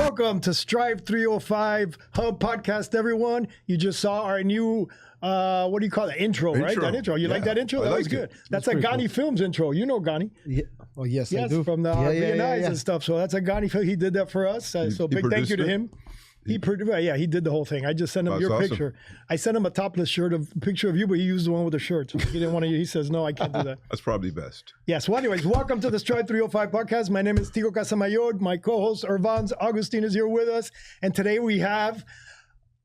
Welcome to Strive 305 Hub Podcast, everyone. You just saw our new, what do you call it? Intro, right? That intro. You like that intro? That was good. That's a Ghani Films intro. You know Ghani. Yeah. Oh, yes, I do. From the RBNIs and stuff. So that's a Ghani film. He did that for us. So big thank you to him. He did the whole thing. I just sent him your picture. I sent him a topless shirt, a picture of you, but he used the one with the shirt. So he didn't want to. He says, no, I can't do that. That's probably best. Yes. Well, anyways, welcome to the Strive 305 podcast. My name is Tico Casamayor. My co-host Irvans Augustin is here with us, and today we have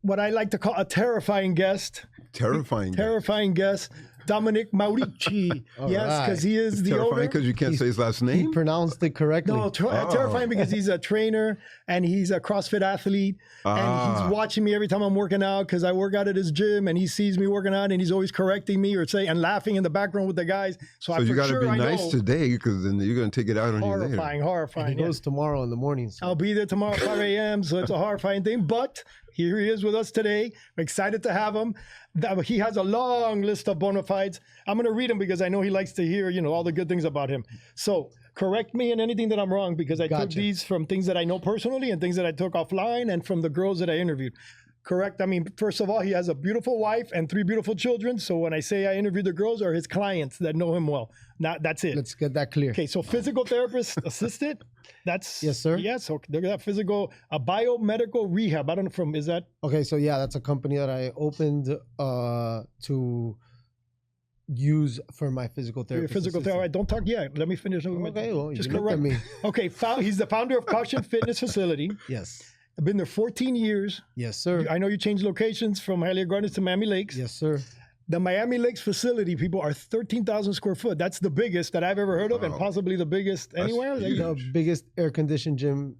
what I like to call a terrifying guest. Terrifying guest. Dominick Maurici. Yes, because he is the owner. Because you can't say his last name? He pronounced it correctly. No, terrifying because he's a trainer and he's a CrossFit athlete. And he's watching me every time I'm working out because I work out at his gym and he sees me working out and he's always correcting me or saying and laughing in the background with the guys. So you got to be nice today because then you're going to take it out on you later. Horrifying. He goes tomorrow in the morning. So. I'll be there tomorrow at 5 a.m. So it's a horrifying thing. But here he is with us today. I'm excited to have him. He has a long list of bona fides. I'm going to read them because I know he likes to hear, all the good things about him. So correct me in anything that I'm wrong because I took these from things that I know personally and things that I took offline and from the girls that I interviewed. Correct. I mean, first of all, he has a beautiful wife and 3 beautiful children. So when I say I interviewed the girls are his clients that know him well. That's it. Let's get that clear. Okay. So physical therapist assisted. That's yes, sir. Yeah. So they're that physical, a biomedical rehab. I don't know is that? Okay. So yeah, that's a company that I opened to use for my physical therapy. Your physical therapy. Don't talk yet. Let me finish. Okay. Well, just correct me. Okay. He's the founder of Caution Fitness Facility. Yes. I've been there 14 years. Yes, sir. I know you changed locations from Hialeah Gardens to Miami Lakes. Yes, sir. The Miami Lakes facility, people, are 13,000 square foot. That's the biggest that I've ever heard of and possibly the biggest anywhere. The biggest air-conditioned gym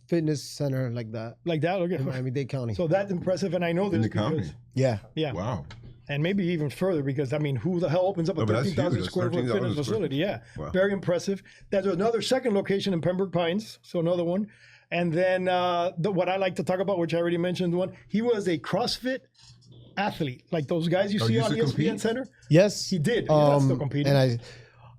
fitness center like that. Like that? Okay. In Miami-Dade County. So that's impressive, and I know this in the county. Yeah. Wow. And maybe even further because, I mean, who the hell opens up a 13,000 square foot fitness facility? Yeah. Wow. Very impressive. There's another second location in Pembroke Pines, so another one. And then what I like to talk about, which I already mentioned, he was a CrossFit athlete, like those guys you see on ESPN Center. Yes, he did. That's still competing. And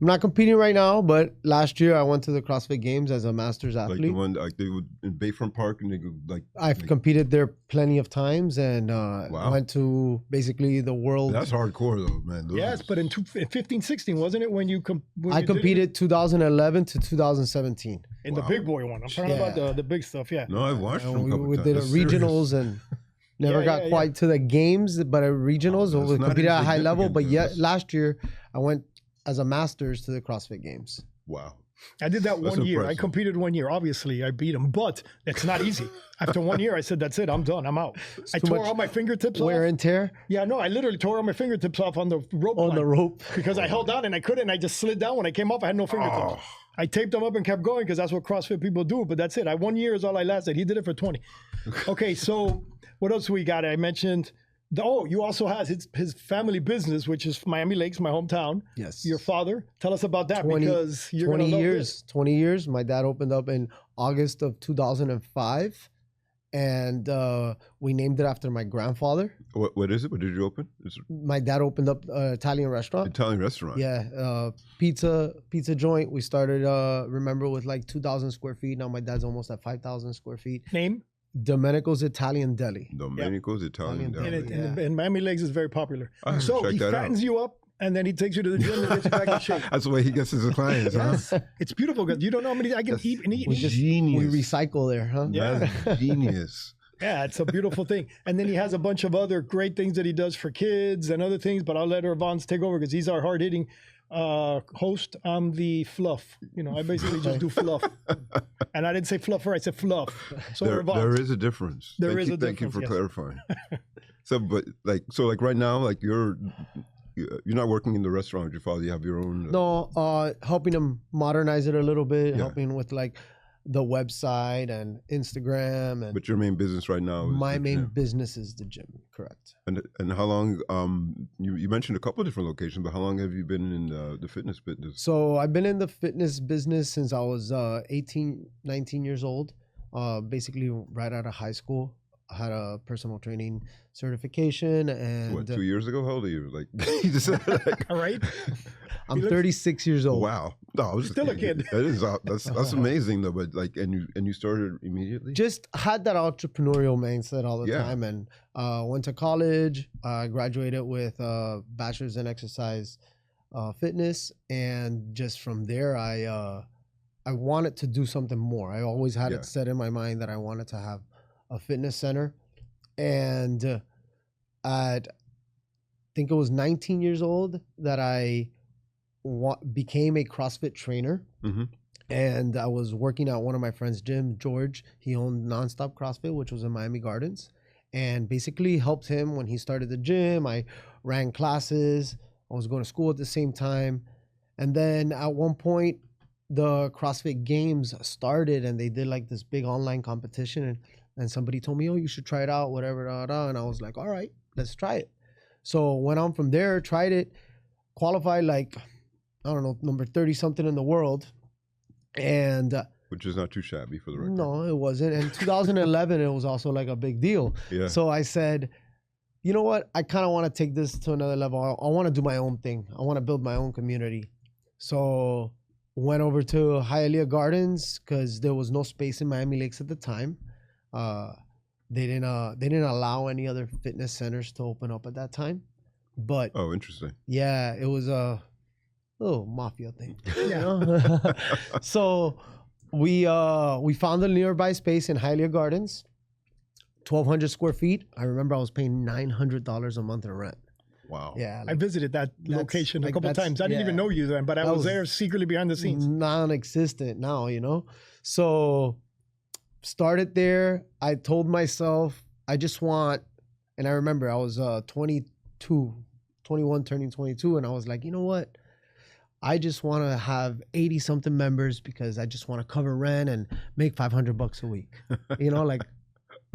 I'm not competing right now, but last year I went to the CrossFit Games as a masters athlete. Like the one, like they would in Bayfront Park, and they go I've competed there plenty of times, and went to basically the world. That's hardcore, though, man. Yes, but in 15, 16, wasn't it when you I competed 2011 to 2017 in the big boy one. I'm talking about the big stuff. Yeah. No, I've watched them. We did a regionals and. Never got quite to the games, but at regionals, we competed at a high level. But yet, last year, I went as a masters to the CrossFit Games. Wow. I did that one year. I competed 1 year. Obviously, I beat him, but it's not easy. After 1 year, I said, that's it. I'm done. I'm out. I tore all my fingertips off. Wear and tear? Yeah, no, I literally tore all my fingertips off on the rope. On the rope. Because I held on and I couldn't. I just slid down. When I came off, I had no fingertips. I taped them up and kept going because that's what CrossFit people do. But that's it. 1 year is all I lasted. He did it for 20. Okay, so what else we got? I mentioned, you also have his family business, which is Miami Lakes, my hometown. Yes. Your father. Tell us about that because you're 20 years. 20 years. My dad opened up in August of 2005. And we named it after my grandfather. What is it? What did you open? My dad opened up an Italian restaurant. Italian restaurant. Yeah, pizza joint. We started, remember, with like 2,000 square feet. Now my dad's almost at 5,000 square feet. Name? Domenico's Italian Deli. Domenico's Italian Deli. And Miami Lakes is very popular. So he fattens you up. And then he takes you to the gym and gets you back in shape. That's the way he gets his clients, huh? It's beautiful because you don't know how many I can eat and eat. Genius. We recycle there, huh? Yeah. Genius. Yeah, it's a beautiful thing. And then he has a bunch of other great things that he does for kids and other things, but I'll let Irvans take over because he's our hard-hitting host. I'm the fluff. I basically just do fluff. And I didn't say fluffer, I said fluff. So there is a difference. Thank you for clarifying. So right now, you're not working in the restaurant with your father. You have your own. No, helping him modernize it a little bit, helping with like the website and Instagram. But your main business right now is my main business is the gym, correct? And how long? You mentioned a couple of different locations, but how long have you been in the fitness business? So I've been in the fitness business since I was 18, 19 years old. Basically, right out of high school. I had a personal training certification, and what, 2 years ago? How old are you? You just all right. I'm 36 years old. Wow. No, I was still a kid. That's amazing though. But like, and you started immediately. Just had that entrepreneurial mindset all the time, and went to college. Graduated with a bachelor's in exercise fitness, and just from there, I wanted to do something more. I always had it set in my mind that I wanted to have a fitness center, and at I think it was 19 years old that I became a CrossFit trainer. Mm-hmm. And I was working at one of my friends' gym, George. He owned Nonstop CrossFit, which was in Miami Gardens, and basically helped him when he started the gym. I ran classes. I was going to school at the same time. And then at one point, the CrossFit Games started, and they did like this big online competition. And somebody told me, oh, you should try it out, whatever. And I was like, all right, let's try it. So went on from there, tried it, qualified like, I don't know, number 30 something in the world. And which is not too shabby for the record. No, it wasn't. And 2011, it was also like a big deal. Yeah. So I said, you know what? I kind of want to take this to another level. I want to do my own thing. I want to build my own community. So went over to Hialeah Gardens because there was no space in Miami Lakes at the time. They didn't allow any other fitness centers to open up at that time. But oh, interesting. Yeah, it was a little mafia thing. Yeah. So we found a nearby space in Hialeah Gardens, 1,200 square feet. I remember I was paying $900 a month in rent. Wow. Yeah. I visited that location a couple times. I didn't even know you then, but I was there secretly behind the scenes. Non-existent now, So started there. I told myself, I just want, and I remember I was 21 turning 22, and I was like, you know what? I just want to have 80 something members because I just want to cover rent and make $500 a week. Like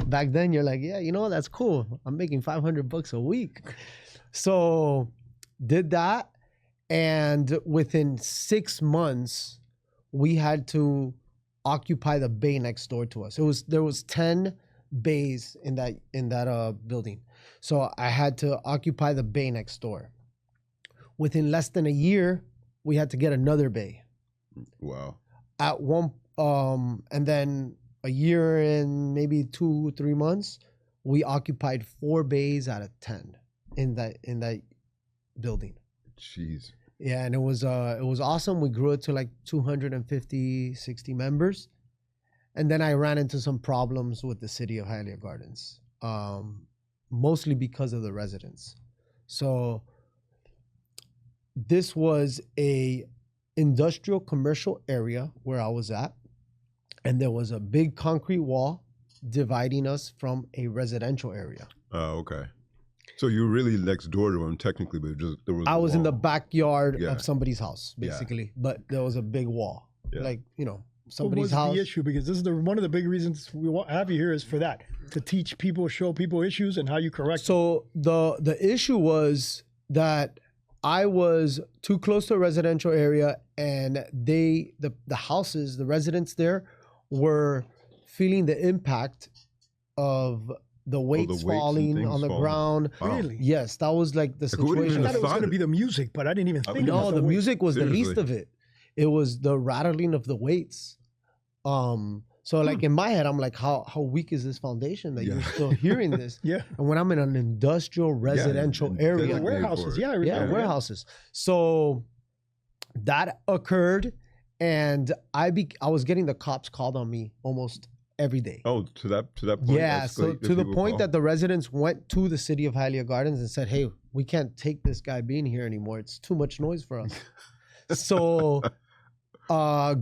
back then you're like, yeah, that's cool. I'm making $500 a week. So did that. And within 6 months, we had to occupy the bay next door to us. There was 10 bays in that building. So I had to occupy the bay next door. Within less than a year, we had to get another bay. Wow. At one and then a year and maybe 2-3 months, we occupied 4 bays out of 10 in that building. Jeez. Yeah, and it was awesome. We grew it to like 250, 60 members. And then I ran into some problems with the city of Hialeah Gardens, mostly because of the residents. So this was a industrial commercial area where I was at, and there was a big concrete wall dividing us from a residential area. Oh, okay. So you were really next door to them technically, but I was in the backyard of somebody's house, basically, but there was a big wall, somebody's house. What was the issue? Because this is one of the big reasons we have you here is for that, to teach people, show people issues and how you correct them. So the issue was that I was too close to a residential area, and the houses, the residents there, were feeling the impact of the weights falling on the ground. Wow. Really? Yes, that was like the situation. I thought it was going to be the music, but I didn't even think No, the music was Seriously. the least of it. It was the rattling of the weights. So like in my head, I'm like, how weak is this foundation that you're still hearing this? Yeah. And when I'm in an industrial residential area. Warehouses. Yeah, I remember. Warehouses. So that occurred, and I was getting the cops called on me almost every day. Oh, to that point? Yeah, so to the point that the residents went to the city of Hialeah Gardens and said, hey, we can't take this guy being here anymore. It's too much noise for us. So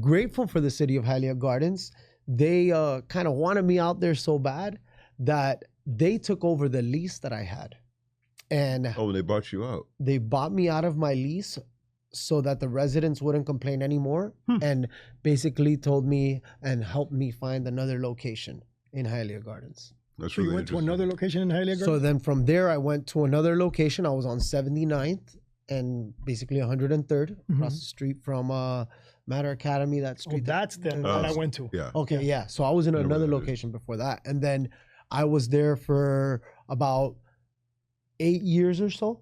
grateful for the city of Hialeah Gardens. They kind of wanted me out there so bad that they took over the lease that I had. And they bought you out. They bought me out of my lease so that the residents wouldn't complain anymore, and basically told me and helped me find another location in Hialeah Gardens. That's so you went to another location in Hialeah Gardens? So then from there, I went to another location. I was on 79th and basically 103rd, across the street from Matter Academy, that street. That's the one I went to. Yeah. Okay, yeah. So I was in another location before that. And then I was there for about 8 years or so.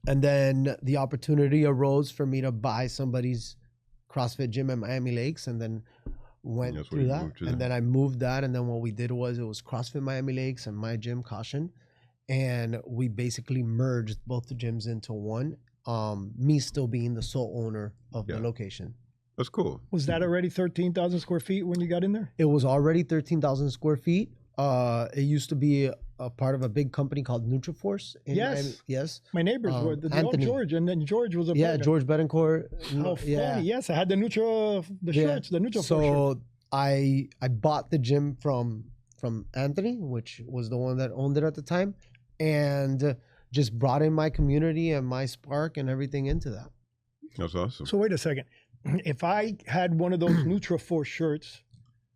And then the opportunity arose for me to buy somebody's CrossFit gym at Miami Lakes, and then went That's through where you that. moved to And then. then I moved that, and then what we did was it was CrossFit Miami Lakes and my gym Caution, and we basically merged both the gyms into one. Me still being the sole owner of the location. That's cool. Was that already 13,000 square feet when you got in there? It was already 13,000 square feet. It used to be a part of a big company called Nutriforce. Yes. Yes. My neighbors were the old Anthony. George, and then George was a partner. George Betancourt. How funny! Yes, I had the shirts, the Nutriforce. So I bought the gym from Anthony, which was the one that owned it at the time, and just brought in my community and my spark and everything into that. That's awesome. So wait a second. If I had one of those Nutriforce shirts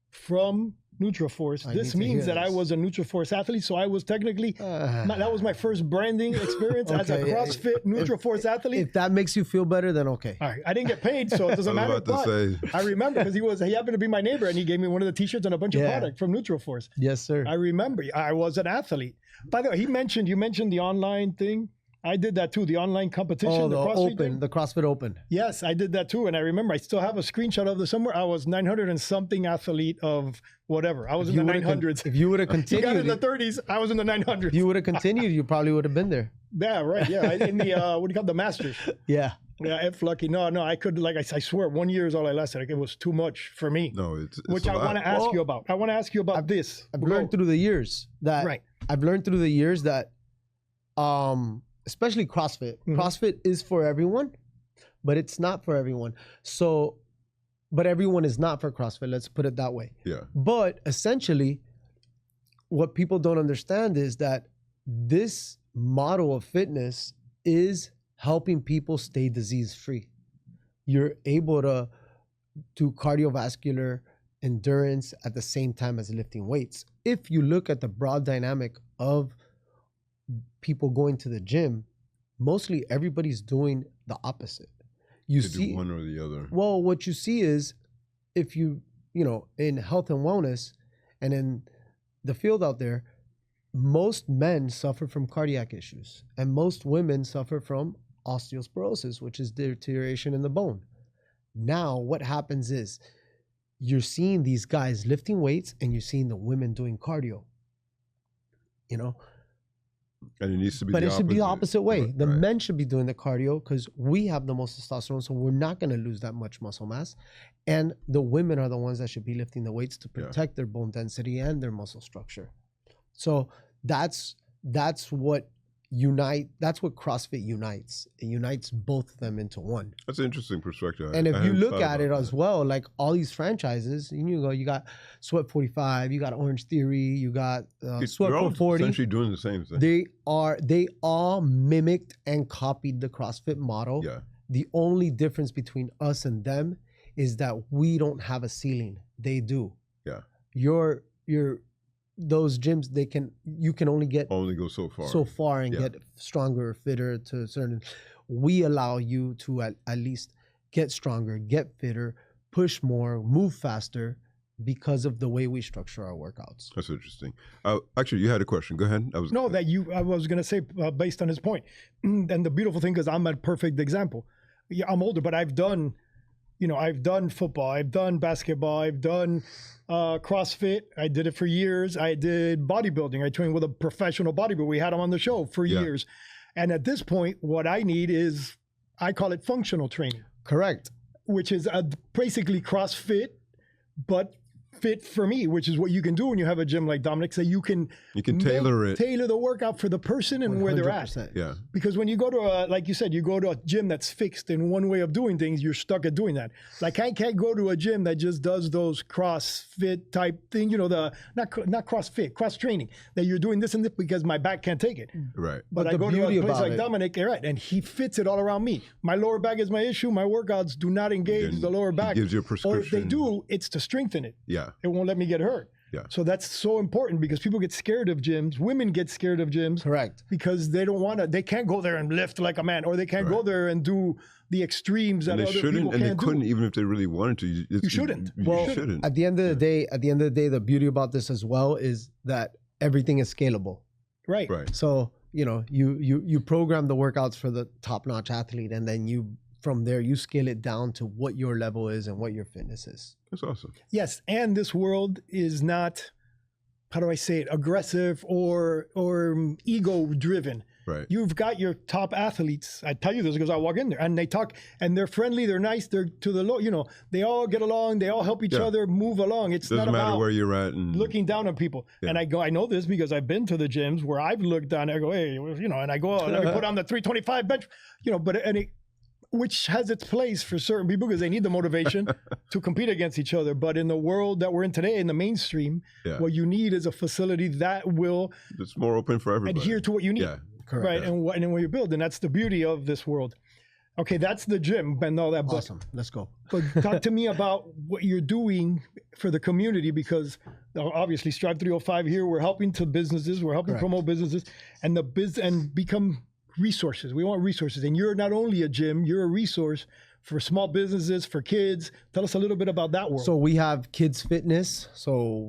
from Nutriforce, this means that I was a Nutriforce athlete. So I was technically, that was my first branding experience as a CrossFit Nutriforce athlete. If that makes you feel better, then okay. All right. I didn't get paid, so it doesn't matter. But I remember because he happened to be my neighbor, and he gave me one of the T-shirts and a bunch of product from Nutriforce. Yes, sir. I remember. I was an athlete. By the way, you mentioned the online thing. I did that too. The online competition, Oh, the CrossFit thing. the CrossFit Open. Yes, I did that too. And I remember I still have a screenshot of this somewhere. I was 900 and something athlete of whatever. I was in the 900s. If you would have You continued. got in the 30s. I was in the 900s. If you would have continued, you probably would have been there. Yeah, right. Yeah. In the, what do you call it? The Masters. Yeah. Yeah, F lucky. No, I could, like I swear, 1 year is all I lasted. Like, it was too much for me. No, it's which I want to ask you about. I want to ask you about this. I've learned through the years that, especially CrossFit. Mm-hmm. CrossFit is for everyone, but it's not for everyone. So, but everyone is not for CrossFit. Let's put it that way. Yeah. But essentially, what people don't understand is that this model of fitness is helping people stay disease-free. You're able to do cardiovascular endurance at the same time as lifting weights. If you look at the broad dynamic of people going to the gym, mostly everybody's doing the opposite. You see do one or the other. Well, what you see is if you in health and wellness and in the field out there, most men suffer from cardiac issues and most women suffer from osteoporosis, which is deterioration in the bone. Now, what happens is you're seeing these guys lifting weights and you're seeing the women doing cardio. And it needs to be but it should be the opposite way. Right, the men should be doing the cardio because we have the most testosterone, so we're not going to lose that much muscle mass. And the women are the ones that should be lifting the weights to protect their bone density and their muscle structure. So that's what CrossFit unites. It unites both of them into one. That's an interesting perspective. And if you look at it as well, like all these franchises, you got Sweat 45, you got Orange Theory, you got Sweat 440. Essentially doing the same thing. They all mimicked and copied the CrossFit model. Yeah. The only difference between us and them is that we don't have a ceiling. They do. Yeah. Those gyms, you can only go so far and get stronger, fitter to a certain. We allow you to at least get stronger, get fitter, push more, move faster because of the way we structure our workouts. That's interesting. Actually, you had a question. Go ahead. I was going to say based on his point. And the beautiful thing is I'm a perfect example. Yeah, I'm older, but I've done football, I've done basketball, I've done CrossFit. I did it for years. I did bodybuilding. I trained with a professional bodybuilder. We had him on the show for years. And at this point, what I need is, I call it functional training. Correct. Which is basically CrossFit, but fit for me, which is what you can do when you have a gym like Dominick. So you can tailor the workout for the person and 100%. Where they're at. Yeah. Because when you go to like you said, you go to a gym that's fixed in one way of doing things, you're stuck at doing that. Like I can't go to a gym that just does those CrossFit type thing, not CrossFit, cross training, that you're doing this and this because my back can't take it. Right. But I go to a place like Dominick, right, and he fits it all around me. My lower back is my issue. My workouts do not engage the lower back. He gives you a prescription. Or if they do, it's to strengthen it. Yeah. It won't let me get hurt. Yeah. So that's so important because people get scared of gyms. Women get scared of gyms. Correct. Because they can't go there and lift like a man, or they can't go there and do the extremes that other people can't do. And they couldn't even if they really wanted to. You shouldn't. You shouldn't. At the end of the day, the beauty about this as well is that everything is scalable. Right. Right. So, you program the workouts for the top-notch athlete, and then you from there, you scale it down to what your level is and what your fitness is. That's awesome. Yes, and this world is not, how do I say it, aggressive or ego driven. Right. You've got your top athletes. I tell you this because I walk in there and they talk and they're friendly, they're nice, they're to the low. You know, they all get along, they all help each other move along. It's doesn't not matter about where you're at and looking down on people. Yeah. And I know this because I've been to the gyms where I've looked down. I go, hey, you know, and I go, oh, let me put on the 325 bench, you know, which has its place for certain people because they need the motivation to compete against each other. But in the world that we're in today, in the mainstream, what you need is a facility that will it's more open for everybody. Adhere to what you need. Yeah. Correct. Right. And what you build. And that's the beauty of this world. Okay, that's the gym and all that. Awesome. Let's go. But talk to me about what you're doing for the community, because obviously Strive 305 here, we're helping to businesses, we're helping promote businesses and and become resources. We want resources. And you're not only a gym, you're a resource for small businesses, for kids. Tell us a little bit about that world. So we have kids fitness. So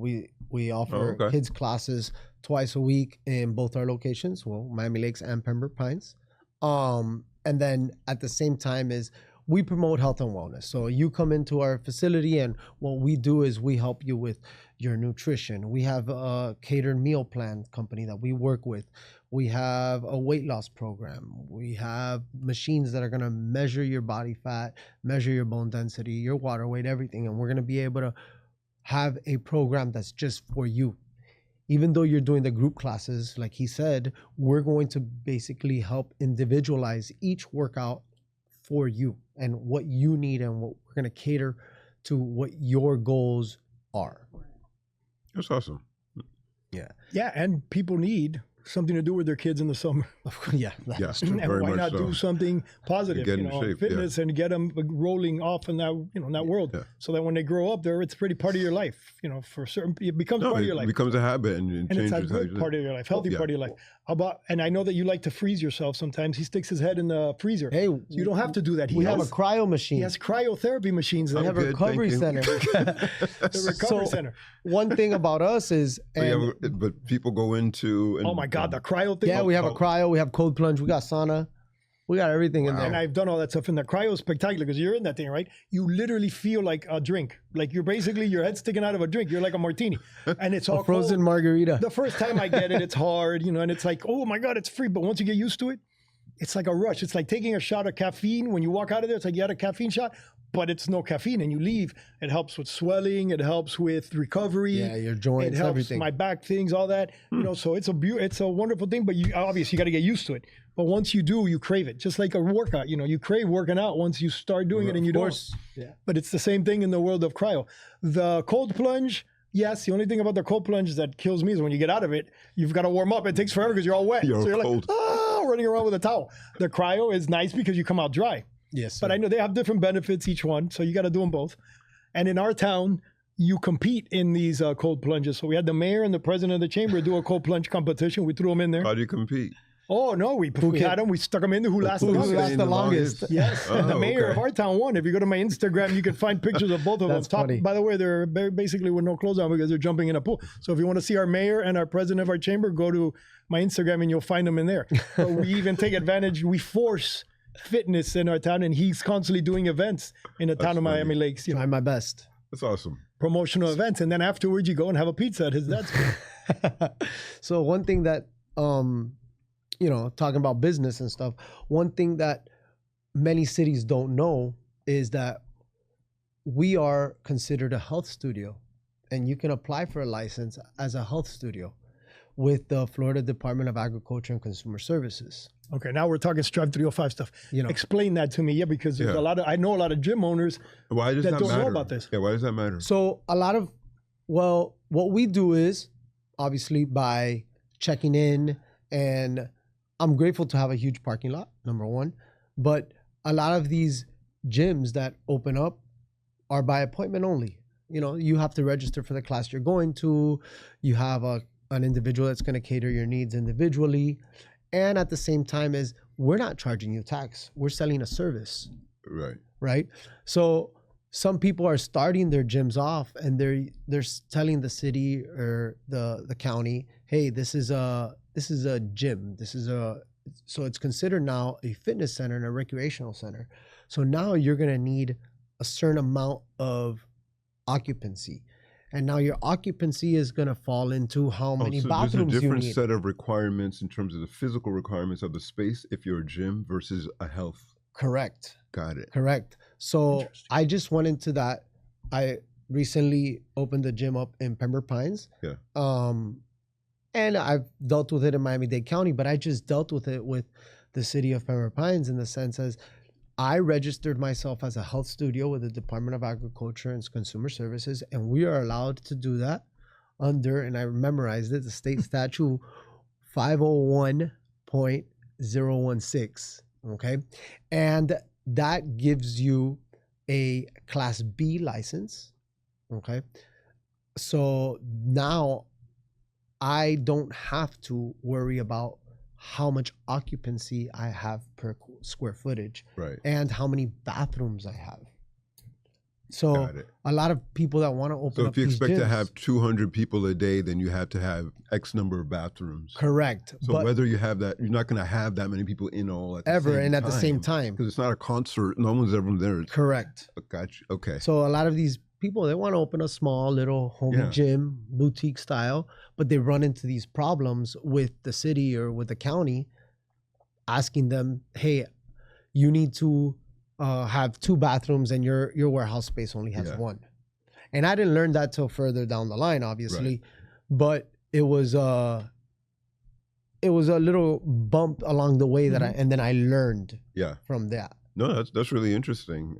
we offer kids classes twice a week in both our locations, well, Miami Lakes and Pembroke Pines. And then at the same time is we promote health and wellness. So you come into our facility and what we do is we help you with your nutrition. We have a catered meal plan company that we work with. We have a weight loss program. We have machines that are going to measure your body fat, measure your bone density, your water weight, everything. And we're going to be able to have a program that's just for you. Even though you're doing the group classes, like he said, we're going to basically help individualize each workout for you and what you need, and what we're going to cater to what your goals are. That's awesome. Yeah. Yeah. And people need something to do with their kids in the summer. Yeah, that's true. And why not do something positive, shape, fitness, and get them rolling off in that, that world, so that when they grow up, it's pretty part of your life. For certain, it becomes part of your life. It becomes a habit, and it's a good part of your life, healthy part of your life. And I know that you like to freeze yourself sometimes. He sticks his head in the freezer. Hey, so you don't have to do that. We have a cryo machine. He has cryotherapy machines. We have a recovery center. The recovery center. One thing about us is, but people go into. Oh my God, the cryo thing. Yeah, we have a cryo. We have cold plunge. We got sauna. We got everything in there. And I've done all that stuff in the cryo is spectacular because you're in that thing, right? You literally feel like a drink. Like you're basically, your head's sticking out of a drink. You're like a martini. And it's all a frozen cold. Margarita. The first time I get it, it's hard, and it's like, oh my God, it's free. But once you get used to it, it's like a rush. It's like taking a shot of caffeine. When you walk out of there, it's like you had a caffeine shot, but it's no caffeine and you leave. It helps with swelling. It helps with recovery. Yeah, your joints, it helps everything. My back things, all that. So it's a wonderful thing, but you got to get used to it. But once you do, you crave it. Just like a workout, you crave working out once you start doing it and you don't. Yeah. But it's the same thing in the world of cryo. The cold plunge, yes, the only thing about the cold plunge that kills me is when you get out of it, you've got to warm up. It takes forever because you're all wet. You're like, running around with a towel. The cryo is nice because you come out dry. Yes. But I know they have different benefits, each one. So you got to do them both. And in our town, you compete in these cold plunges. So we had the mayor and the president of the chamber do a cold plunge competition. We threw them in there. How do you compete? Oh, no, we had them. We stuck them in who lasted the longest. Yes, and the mayor of our town won. If you go to my Instagram, you can find pictures of both of them. Funny. By the way, they're basically with no clothes on because they're jumping in a pool. So if you want to see our mayor and our president of our chamber, go to my Instagram and you'll find them in there. But we even take advantage. We force fitness in our town, and he's constantly doing events in the town of Miami Lakes. Try my best. That's awesome. Promotional events, and then afterwards you go and have a pizza at his dad's. So one thing that talking about business and stuff, one thing that many cities don't know is that we are considered a health studio, and you can apply for a license as a health studio with the Florida Department of Agriculture and Consumer Services. Okay, now we're talking Strive 305 stuff. Explain that to me, because there's I know a lot of gym owners that don't know about this. Yeah, why does that matter? So what we do is obviously by checking in, and I'm grateful to have a huge parking lot, number one, but a lot of these gyms that open up are by appointment only. You have to register for the class you're going to. You have an individual that's going to cater your needs individually. And at the same time is we're not charging you tax. We're selling a service. Right. So some people are starting their gyms off and they're telling the city or the county, hey, this is a gym. So it's considered now a fitness center and a recreational center. So now you're going to need a certain amount of occupancy. And now your occupancy is going to fall into how many bathrooms you need. There's a different set of requirements in terms of the physical requirements of the space if you're a gym versus a health. Correct. Got it. Correct. So I just went into that. I recently opened the gym up in Pembroke Pines. Yeah. And I've dealt with it in Miami-Dade County, but I just dealt with it with the city of Pembroke Pines in the sense as I registered myself as a health studio with the Department of Agriculture and Consumer Services, and we are allowed to do that under, and I memorized it, the state statute 501.016, okay? And that gives you a Class B license, okay? So now I don't have to worry about how much occupancy I have per square footage, right, and how many bathrooms I have. So a lot of people that want to open up. So if you expect gyms, to have 200 people a day, then you have to have X number of bathrooms. Correct. So but whether you have that, you're not going to have that many people in all at the ever same and time, at the same time, because it's not a concert. No one's ever there. Correct. Gotcha. Okay. So a lot of these people, they want to open a small little home gym, boutique style, but they run into these problems with the city or with the county asking them, hey, you need to have 2 bathrooms and your warehouse space only has 1. And I didn't learn that till further down the line, obviously, but it was a little bump along the way that and then I learned from that. No, that's really interesting.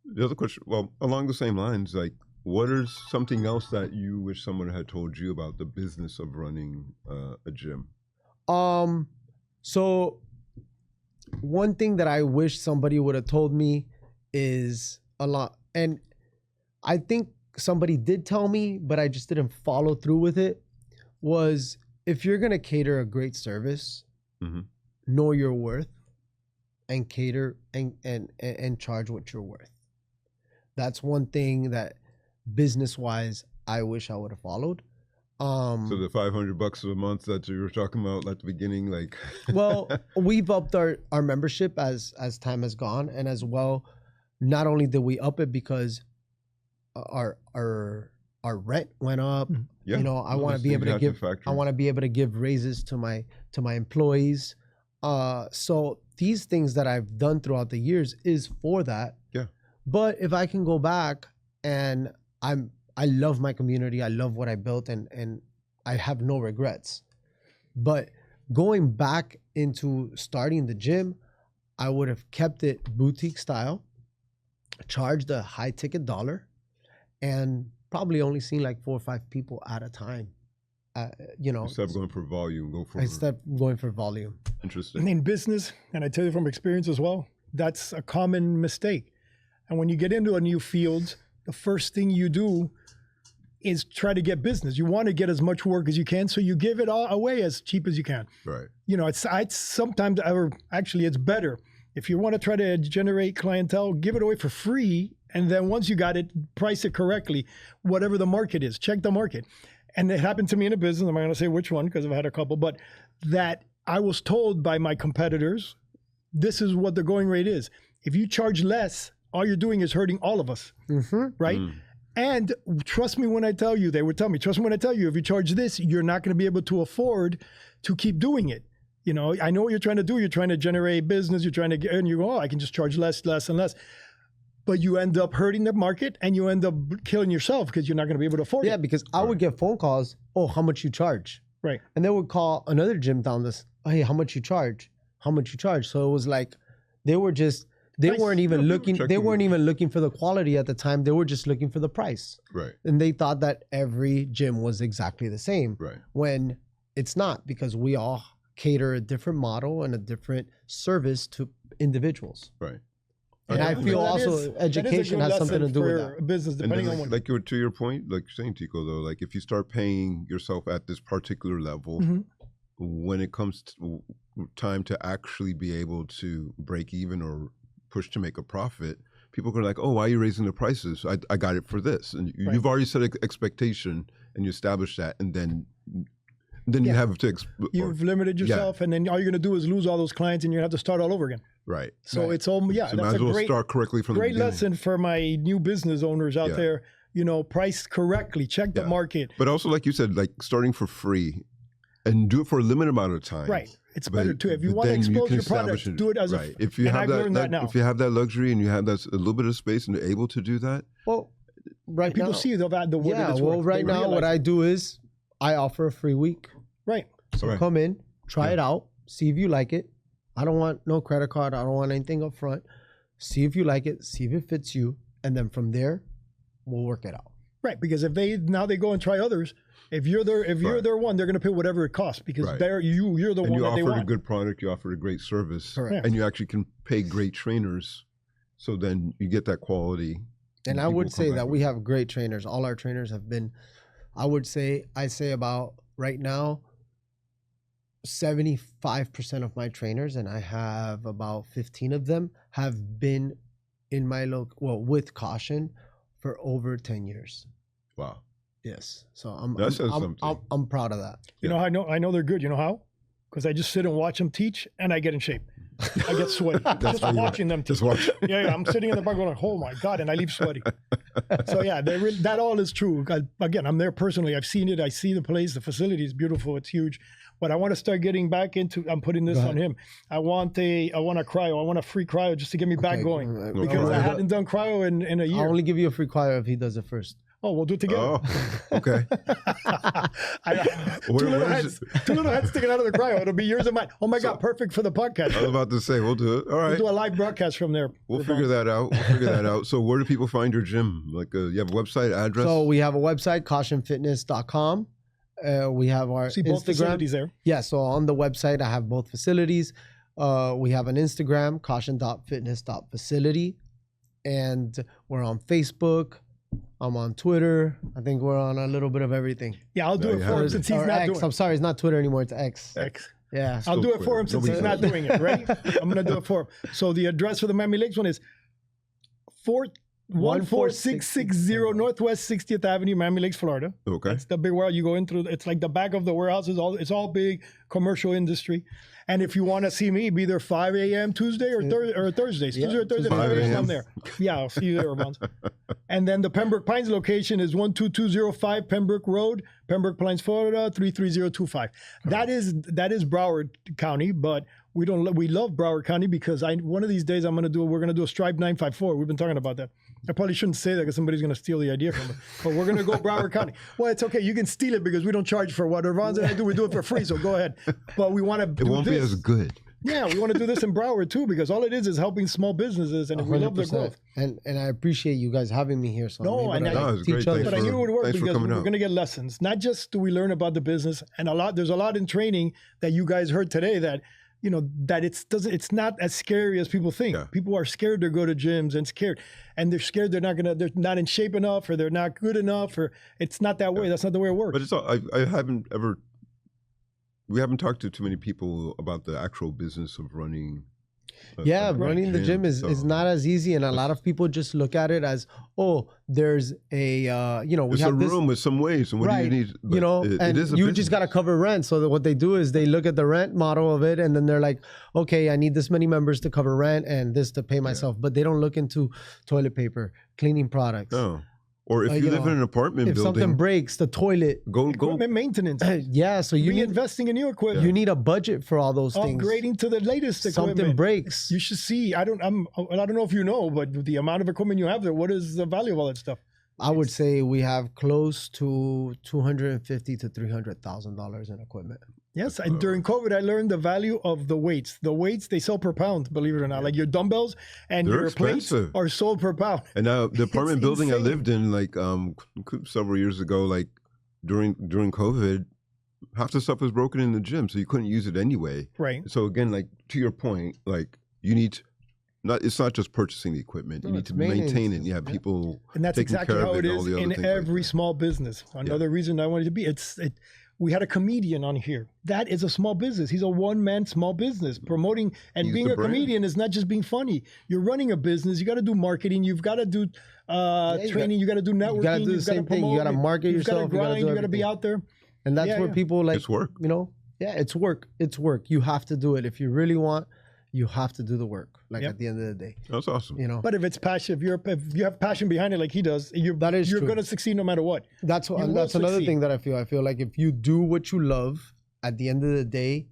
The other question, well, along the same lines, like, what is something else that you wish someone had told you about the business of running a gym? So one thing that I wish somebody would have told me is a lot, and I think somebody did tell me, but I just didn't follow through with it, was if you're going to cater a great service, know your worth and cater and charge what you're worth. That's one thing that business-wise, I wish I would have followed. So the $500 a month that you were talking about at the beginning, like. Well, we've upped our membership as time has gone, and as well, not only did we up it because our rent went up. Yeah. You know, I want to be able to give. I want to be able to give raises to my employees. So these things that I've done throughout the years is for that. Yeah. But if I can go back and I love my community, I love what I built, and I have no regrets. But going back into starting the gym, I would have kept it boutique style, charged a high ticket dollar, and probably only seen like 4 or 5 people at a time. You know, instead of going for volume, instead of going for volume. Interesting. In business, and I tell you from experience as well, that's a common mistake. And when you get into a new field, the first thing you do is try to get business. You want to get as much work as you can, so you give it all away as cheap as you can. Right. You know, it's sometimes, actually, it's better. If you want to try to generate clientele, give it away for free. And then once you got it, price it correctly, whatever the market is, check the market. And it happened to me in a business, I'm not going to say which one because I've had a couple, but that I was told by my competitors, this is what the going rate is. If you charge less, all you're doing is hurting all of us, right? And trust me when I tell you, they would tell me, trust me when I tell you, if you charge this, you're not going to be able to afford to keep doing it. You know, I know what you're trying to do. You're trying to generate business. You're trying to get, and you go, oh, I can just charge less and less. But you end up hurting the market and you end up killing yourself because you're not going to be able to afford it. Yeah, because I would get phone calls, oh, how much you charge? Right. And they would call another gym down this, hey, how much you charge? How much you charge? So it was like, they weren't even looking for the quality at the time. They were just looking for the price. Right. And they thought that every gym was exactly the same. Right. When it's not, because we all cater a different model and a different service to individuals. Right. And I feel also education has something to do with that. Business, depending on what. Like to your point, like you're saying, Tico, though, like if you start paying yourself at this particular level, when it comes to time to actually be able to break even or push to make a profit, people are like, oh, why are you raising the prices? I got it for this. And you've already set an expectation and you establish that, and then you have to... You've limited yourself, and then all you're going to do is lose all those clients and you have to start all over again. Right. So Right. it's all, yeah, So that's might a as well great, start correctly from the great beginning. lesson for my new business owners out Yeah. there. You know, price correctly, check the Yeah. market. But also, like you said, like starting for free and do it for a limited amount of time. Right. It's But- better too. If you but want to then expose can your product, establish it. do it as right. a. If you and have I've that, learned that now. if you have that luxury and you have that a little bit of space and you're able to do that, Well, right People now, see the what yeah. it's Well, worth. right They now, what realize I do is I offer a free week. right. So Right. come in, try Yeah. it out, see if you like it. I don't want no credit card. I don't want anything up front. See if you like it. See if it fits you, and then from there, we'll work it out. Right, because if they go and try others, if you're Right. their one, they're going to pay whatever it costs because Right. you're the and one you that they offered a want. good product, you offered a great service, Correct. and you actually can pay great trainers. So then you get that quality. And I people would come say back that with we it. have great trainers. All our trainers have been, I say about right now, 75% of my trainers, and I have about 15 of them, have been in my with Caution for over 10 years. Wow. Yes. So That says something. I'm proud of that. You know, I know they're good. You know how? Because I just sit and watch them teach, and I get in shape. I get sweaty just how you watching them teach. Just watch. Yeah, I'm sitting in the back going, "Oh my god," and I leave sweaty. So yeah, that all is true. Again, I'm there personally. I've seen it. I see the place. The facility is beautiful. It's huge. But I want to start getting back into. I'm putting this Go on him. I want a cryo. I want a free cryo just to get me back Okay, going right, because right. I hadn't done cryo in a I'll year. only give you a free cryo if he does it first. Oh, we'll do it together. Oh, okay. Two little heads sticking out of the cryo. It'll be yours and mine. Oh my God, perfect for the podcast. I was about to say, we'll do it. All We'll right. do a live broadcast from there. We'll figure that out. So where do people find your gym? Like you have a website address? So we have a website, cautionfitness.com. We have our See both Instagram. facilities there. Yeah, so on the website, I have both facilities. We have an Instagram, caution.fitness.facility. And we're on Facebook. I'm on Twitter. I think we're on a little bit of everything. Yeah, I'll do Yeah, it you for him have since it. he's Or not X. doing I'm it. sorry, it's not Twitter anymore. It's X. X. Yeah. I'll Still do it for Twitter. him since Nobody he's not does. doing it. Ready? I'm going to do it for him. So the address for the Miami Lakes one is 14660 Northwest 60th Avenue, Miami Lakes, Florida. Okay. It's the big warehouse you go in through. It's like the back of the warehouse. It's all big commercial industry. And if you want to see me, be there 5 a.m. Tuesday or Thursdays. Yeah, Tuesday or Thursday, 5 5 a.m. I'm a.m. there. Yeah, I'll see you there, Irvans. And then the Pembroke Pines location is 12205 Pembroke Road, Pembroke Pines, Florida 33025. That is Broward County, but we love Broward County because one of these days we're going to do a Stripe 954. We've been talking about that. I probably shouldn't say that because somebody's going to steal the idea from me. But we're going to go Broward County. Well, it's okay. You can steal it because we don't charge for what Irvans and I do. We do it for free. So go ahead. But we want to do It won't be as good. Yeah, we want to do this in Broward too because all it is helping small businesses and we love the 100%. growth. And I appreciate you guys having me here. So No, I'm able and to No, it's teach great. others. But I knew it would work Thanks for because coming we're out. going to get lessons. Not just do we learn about the business, and there's a lot in training that you guys heard today that that it's not as scary as people think. Yeah. People are scared to go to gyms and they're scared they're not in shape enough or they're not good enough or it's not that way. That's not the way it works. But it's all, we haven't talked to too many people about the actual business of running. Running the gym is not as easy, and a lot of people just look at it as, oh, there's we It's have a this room with some weights, and what do you need? But and it is a you business. just got to cover rent. So what they do is they look at the rent model of it, and then they're like, okay, I need this many members to cover rent and this to pay myself. But they don't look into toilet paper, cleaning products. No. Or if you live in an apartment if building, something breaks, the toilet. go. Equipment maintenance. Yeah, so you need Reinvesting in new equipment. you need a budget for all those things. Upgrading to the latest equipment. Something breaks. You should see. I don't know if you know, but the amount of equipment you have there. What is the value of all that stuff? I would say we have close to $250,000 to $300,000 in equipment. Yes, and during COVID, I learned the value of the weights. The weights they sell per pound, believe it or not. Like your dumbbells and They're your plates expensive. are sold per pound. And now the apartment building I insane. lived in, like several years ago, like during COVID, half the stuff was broken in the gym, so you couldn't use it anyway. Right. So again, like to your point, like you need it's not just purchasing the equipment. No, You need it's to maintain it. maintenance. And you have people And that's taking exactly care how of it and all is the other in things like every that. small business. Another reason I wanted to be we had a comedian on here. That is a small business. He's a one-man small business promoting and He's being the a brand. comedian is not just being funny. You're running a business. You got to do marketing. You've got to do training. You got to do networking. You got to do the You've gotta same thing. You got to promote. market You've got to yourself. You got to grind. do You got to be everything. out there. And that's Yeah, where yeah. people like, It's work. it's work. It's work. You have to do it. If you really want, You have to do the work. Like Yep. at the end of the day, That's awesome. you know. But if it's passion, if you have passion behind it like he does, you're That is true. going to succeed no matter what. That's what, You will that's another succeed. thing that I feel. I feel like if you do what you love, at the end of the day,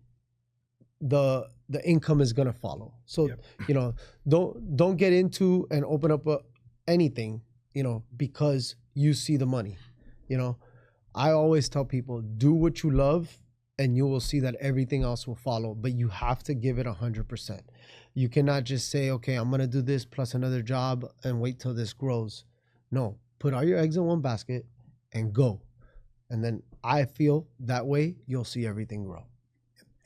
the income is gonna follow. So Yep. you know, don't get into and open up anything, you know, because you see the money. You know, I always tell people, do what you love, and you will see that everything else will follow. But you have to give it 100%. You cannot just say, okay, I'm gonna do this plus another job and wait till this grows. No, put all your eggs in one basket and go. And then I feel that way you'll see everything grow.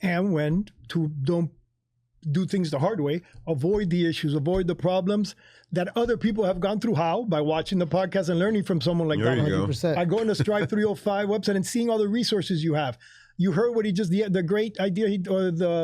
And when to don't do things the hard way, avoid the issues, avoid the problems that other people have gone through. How? By watching the podcast and learning from someone like There that. you go. 100%. I go into Strive 305 website and seeing all the resources you have. You heard what he just the great idea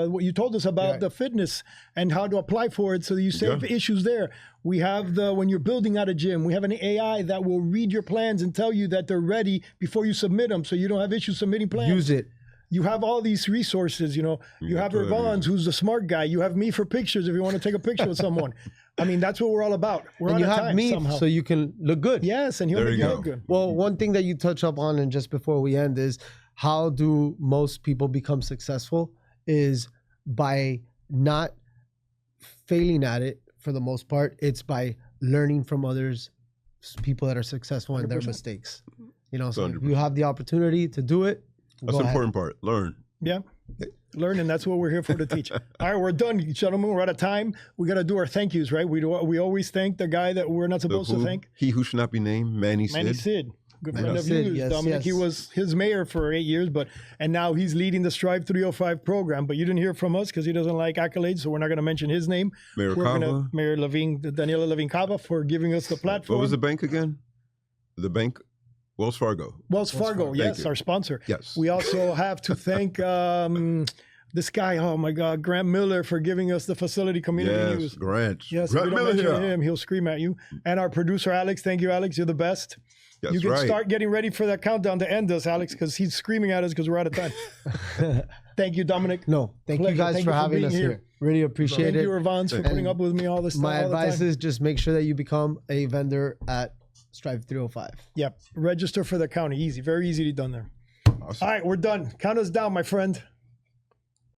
what you told us about Yeah. the fitness and how to apply for it so that you save issues there. We have when you're building out a gym, we have an AI that will read your plans and tell you that they're ready before you submit them, so you don't have issues submitting plans. Use it. You have all these resources, you know. You have totally Irvans, who's the smart guy. You have me for pictures if you want to take a picture with someone. I mean, that's what we're all about. We're And on you a have time me somehow. so you can look good. Yes, and he'll There make you you go. look good. Well, one thing that you touch up on, and just before we end, is how do most people become successful is by not failing at it for the most part. It's by learning from others, people that are successful and their 100%. mistakes. You know, so if 100%. you have the opportunity to do it, That's go the ahead. important part. Learn. Yeah. Learning, that's what we're here for to teach. All right, we're done, gentlemen. We're out of time. We got to do our thank yous, right? We always thank the guy that we're not The supposed to who? thank. He who should not be named, Manny Manny Sid. Sid. Good Manny friend of Sid, yours, yes, Dominic. He yes. was his mayor for 8 years, and now he's leading the Strive 305 program. But you didn't hear from us because he doesn't like accolades, so we're not going to mention his name. Mayor We're going to Cava. Mayor Daniela Levine Cava for giving us the platform. What was the bank again? The bank, Wells Fargo. Wells Fargo, Thank yes, you. our sponsor. Yes. We also have to thank this guy, oh my God, Grant Miller, for giving us the facility community Yes, news. Grant. Yes, if Grant you don't Miller mention here. him, he'll scream at you. And our producer, Alex. Thank you, Alex. You're the best. That's You can right. start getting ready for that countdown to end us, Alex, because he's screaming at us because we're out of time. Thank you, Dominic. No, thank Pleasure. you guys Thank for you for having being us here. here. Really appreciate Thank it. you, Irvans, for putting up with me all this time. My all the advice time. is just make sure that you become a vendor at Strive 305. Yep. Register for the county. Easy. Very easy to done there. Awesome. All right, we're done. Count us down, my friend.